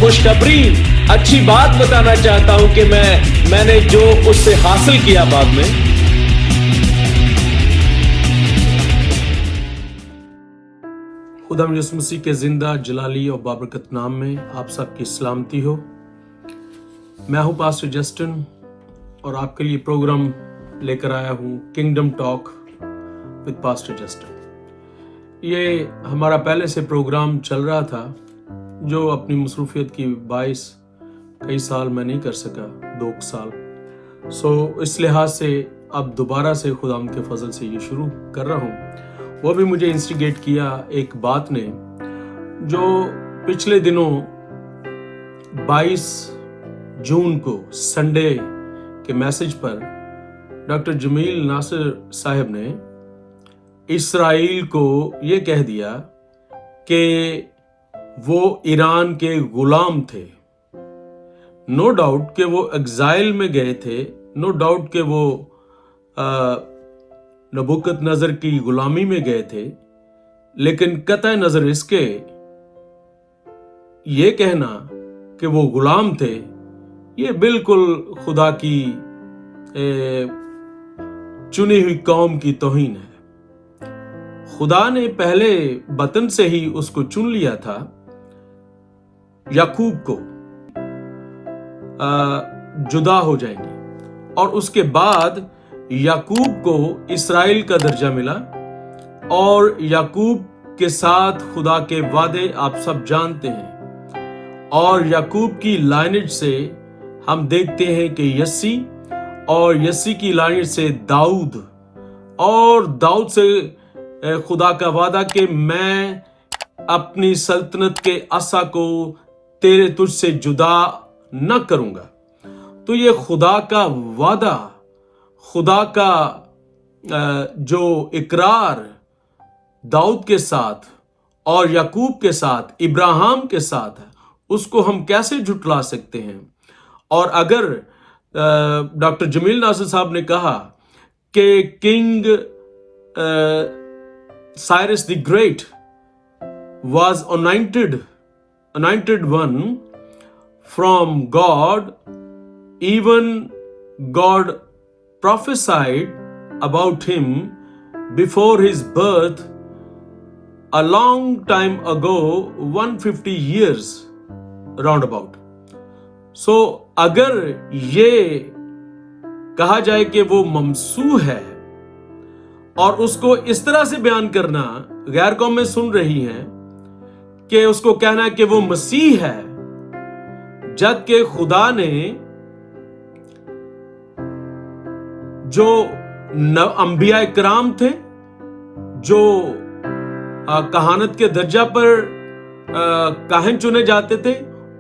خوشخبری اچھی بات بتانا چاہتا ہوں کہ میں نے جو اس سے حاصل کیا بعد میں. خدا یسوع مسیح کے زندہ جلالی اور بابرکت نام میں آپ سب کی سلامتی ہو. میں ہوں پاسٹر جسٹن اور آپ کے لیے پروگرام لے کر آیا ہوں kingdom talk with pastor Justin. یہ ہمارا پہلے سے پروگرام چل رہا تھا جو اپنی مصروفیت کی باعث کئی سال میں نہیں کر سکا، 2 سال. اس لحاظ سے اب دوبارہ سے خدا کے فضل سے یہ شروع کر رہا ہوں. وہ بھی مجھے انسٹیگیٹ کیا ایک بات نے جو پچھلے دنوں 22 جون کو سنڈے کے میسج پر ڈاکٹر جمیل ناصر صاحب نے اسرائیل کو یہ کہہ دیا کہ وہ ایران کے غلام تھے. نو ڈاؤٹ کہ وہ ایگزائل میں گئے تھے، نو ڈاؤٹ کہ وہ نبوکت نظر کی غلامی میں گئے تھے، لیکن قطع نظر اس کے یہ کہنا کہ وہ غلام تھے یہ بالکل خدا کی چنی ہوئی قوم کی توہین ہے. خدا نے پہلے بطن سے ہی اس کو چن لیا تھا، یعقوب کو جدا ہو جائیں گے، اور اس کے بعد یعقوب کو اسرائیل کا درجہ ملا. اور یعقوب کے ساتھ خدا کے وعدے آپ سب جانتے ہیں، اور یعقوب کی لائنیج سے ہم دیکھتے ہیں کہ یسی، اور یسی کی لائنیج سے داؤد، اور داؤد سے خدا کا وعدہ کہ میں اپنی سلطنت کے عصا کو تجھ سے جدا نہ کروں گا. تو یہ خدا کا وعدہ، خدا کا جو اقرار داؤد کے ساتھ اور یعقوب کے ساتھ، ابراہیم کے ساتھ ہے، اس کو ہم کیسے جھٹلا سکتے ہیں؟ اور اگر ڈاکٹر جمیل ناصر صاحب نے کہا کہ king Cyrus the great was anointed one from God, even God prophesied about him before his birth a long time ago, 150 years roundabout. So اگر یہ کہا جائے کہ وہ ممسوح ہے اور اس کو اس طرح سے بیان کرنا غیر قومیں سن رہی ہیں کہ اس کو کہنا کہ وہ مسیح ہے، جبکہ خدا نے جو انبیاء کرام تھے جو کہانت کے درجہ پر کاہن چنے جاتے تھے،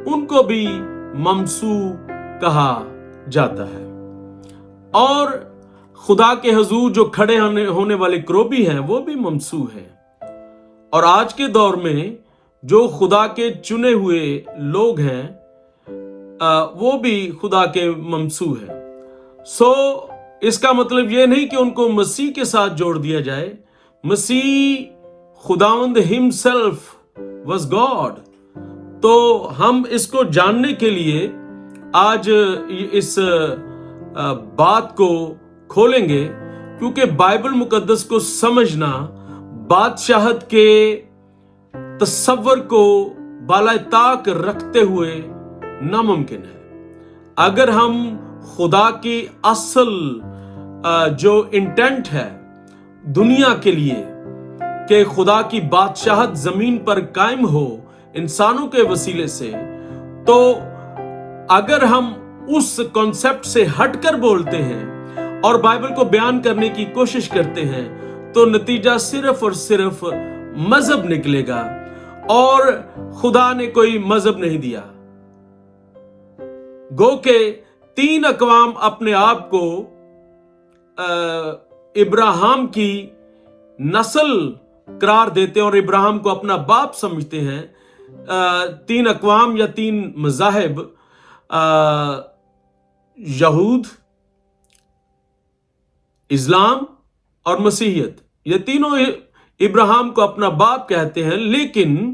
ان کو بھی ممسوح کہا جاتا ہے. اور خدا کے حضور جو کھڑے ہونے والے کروبی ہیں وہ بھی ممسوح ہیں. اور آج کے دور میں جو خدا کے چنے ہوئے لوگ ہیں وہ بھی خدا کے ممسوح ہیں. اس کا مطلب یہ نہیں کہ ان کو مسیح کے ساتھ جوڑ دیا جائے. مسیح خداوند himself was God. تو ہم اس کو جاننے کے لیے آج اس بات کو کھولیں گے، کیونکہ بائبل مقدس کو سمجھنا بادشاہت کے تصور کو بالائے طاق رکھتے ہوئے ناممکن ہے. اگر ہم خدا کی اصل جو انٹینٹ ہے دنیا کے لیے کہ خدا کی بادشاہت زمین پر قائم ہو انسانوں کے وسیلے سے، تو اگر ہم اس کانسیپٹ سے ہٹ کر بولتے ہیں اور بائبل کو بیان کرنے کی کوشش کرتے ہیں تو نتیجہ صرف اور صرف مذہب نکلے گا. اور خدا نے کوئی مذہب نہیں دیا. گو کہ 3 اقوام اپنے آپ کو ابراہیم کی نسل قرار دیتے ہیں اور ابراہیم کو اپنا باپ سمجھتے ہیں. 3 اقوام یا 3 مذاہب، یہود، اسلام اور مسیحیت، یہ تینوں ابراہیم کو اپنا باپ کہتے ہیں. لیکن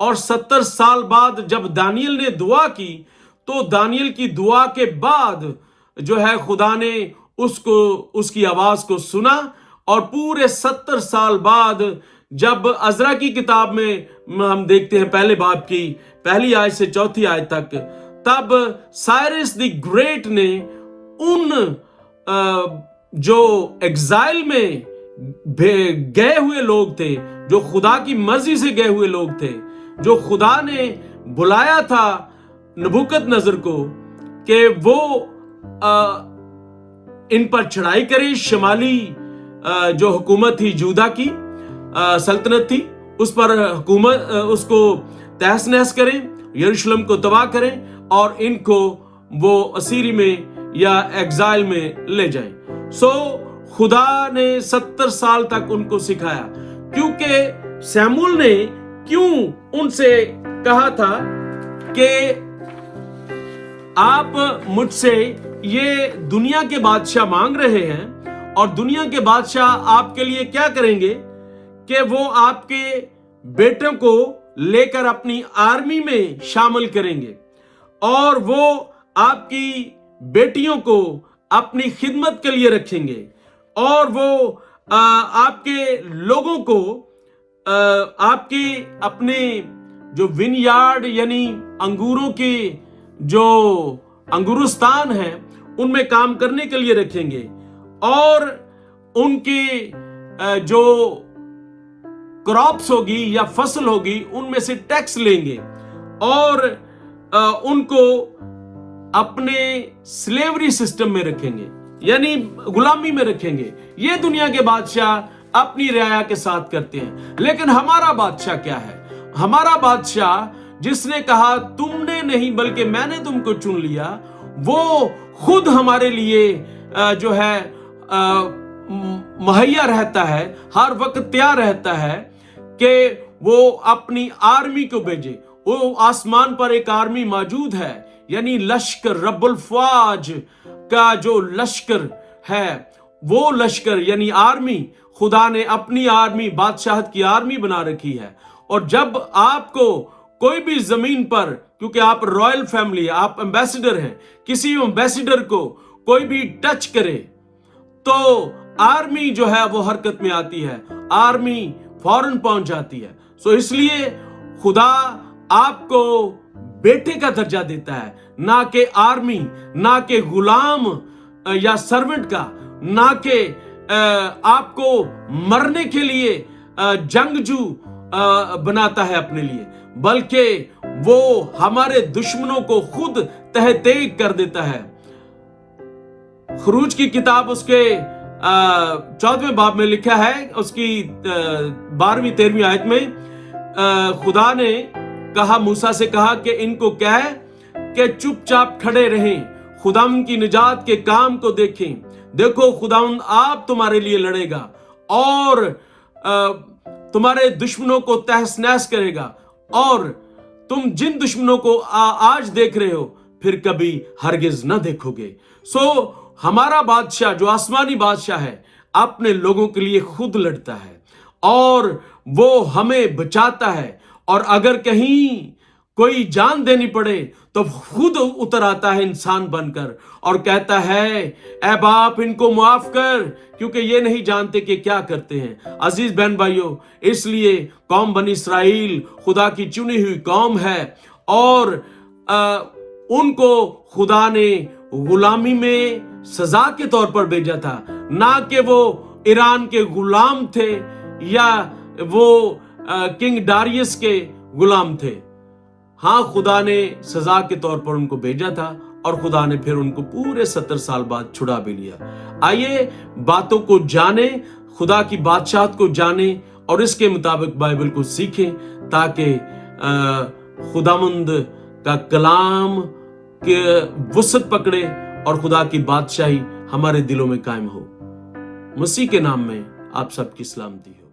اور 70 سال بعد جب دانیل نے دعا کی تو دانیل کی دعا کے بعد جو ہے خدا نے اس کی آواز کو سنا، اور پورے 70 سال بعد جب عزرا کی کتاب میں ہم دیکھتے ہیں پہلے باب کی پہلی آیت سے چوتھی آیت تک، تب سائرس دی گریٹ نے ان جو ایگزائل میں گئے ہوئے لوگ تھے، جو خدا کی مرضی سے گئے ہوئے لوگ تھے، جو خدا نے بلایا تھا نبوکت نظر کو کہ وہ ان پر چڑھائی کرے، شمالی جو حکومت تھی یہودہ کی سلطنت تھی، اس پر حکومت اس کو تہس نہس کریں، یروشلم کو تباہ کریں اور ان کو وہ اسیری میں یا ایگزائل میں لے جائیں۔ سو خدا نے 70 سال تک ان کو سکھایا، کیونکہ سیمول نے کیوں ان سے کہا تھا کہ آپ مجھ سے یہ دنیا کے بادشاہ مانگ رہے ہیں، اور دنیا کے بادشاہ آپ کے لیے کیا کریں گے کہ وہ آپ کے بیٹوں کو لے کر اپنی آرمی میں شامل کریں گے، اور وہ آپ کی بیٹیوں کو اپنی خدمت کے لیے رکھیں گے، اور وہ آپ کے لوگوں کو آپ کے اپنے جو ون یارڈ یعنی انگوروں کے جو انگورستان ہیں ان میں کام کرنے کے لیے رکھیں گے، اور ان کی جو کراپس ہوگی یا فصل ہوگی ان میں سے ٹیکس لیں گے، اور ان کو اپنے سلیوری سسٹم میں رکھیں گے، یعنی غلامی میں رکھیں گے۔ یہ دنیا کے بادشاہ اپنی رعایا کے ساتھ کرتے ہیں، لیکن ہمارا بادشاہ کیا ہے؟ ہمارا بادشاہ جس نے کہا تم نے نہیں بلکہ میں نے تم کو چن لیا، وہ خود ہمارے لیے جو ہے مہیا رہتا ہے، ہر وقت تیار رہتا ہے کہ وہ اپنی آرمی کو بھیجے۔ وہ آسمان پر ایک آرمی موجود ہے، یعنی لشکر، رب الفواج کا جو لشکر ہے، وہ لشکر یعنی آرمی، خدا نے اپنی آرمی، بادشاہت کی آرمی بنا رکھی ہے۔ اور جب آپ کو کوئی بھی زمین پر، کیونکہ آپ رائل فیملی ہیں، آپ ایمبیسڈر ہیں، کسی ایمبیسڈر کو کوئی بھی ٹچ کرے تو آرمی جو ہے وہ حرکت میں آتی ہے، آرمی فوراً پہنچ جاتی ہے۔ سو اس لیے خدا آپ کو بیٹے کا درجہ دیتا ہے، نہ کہ آرمی، نہ کہ غلام یا سرونٹ کا، نہ کہ آپ کو مرنے کے لیے جنگجو بناتا ہے اپنے لیے، بلکہ وہ ہمارے دشمنوں کو خود تہ تیگ کر دیتا ہے۔ خروج کی کتاب اس کے 14ویں باب میں لکھا ہے، اس کی 12ویں 13ویں آیت میں خدا نے کہا، موسیٰ سے کہا کہ ان کو کہے کہ چپ چاپ کھڑے رہیں، خداوند کی نجات کے کام کو دیکھیں۔ دیکھو خداوند آپ تمہارے لیے لڑے گا اور تمہارے دشمنوں کو تہس نہس کرے گا، اور تم جن دشمنوں کو آج دیکھ رہے ہو پھر کبھی ہرگز نہ دیکھو گے۔ سو ہمارا بادشاہ جو آسمانی بادشاہ ہے اپنے لوگوں کے لیے خود لڑتا ہے، اور وہ ہمیں بچاتا ہے، اور اگر کہیں کوئی جان دینی پڑے تو خود اتر آتا ہے انسان بن کر اور کہتا ہے اے باپ ان کو معاف کر، کیونکہ یہ نہیں جانتے کہ کیا کرتے ہیں۔ عزیز بہن بھائیوں، اس لیے قوم بنی اسرائیل خدا کی چنی ہوئی قوم ہے، اور ان کو خدا نے غلامی میں سزا کے طور پر بھیجا تھا، نہ کہ وہ ایران کے غلام تھے یا وہ کنگ ڈاریس کے غلام تھے۔ ہاں، خدا نے سزا کے طور پر ان کو بھیجا تھا، اور خدا نے پھر ان کو پورے 70 سال بعد چھڑا بھی لیا۔ آئیے باتوں کو جانیں، خدا کی بادشاہت کو جانیں، اور اس کے مطابق بائبل کو سیکھیں، تاکہ خداوند کا کلام کے وسعت پکڑے اور خدا کی بادشاہی ہمارے دلوں میں قائم ہو۔ مسیح کے نام میں آپ سب کی سلامتی ہو۔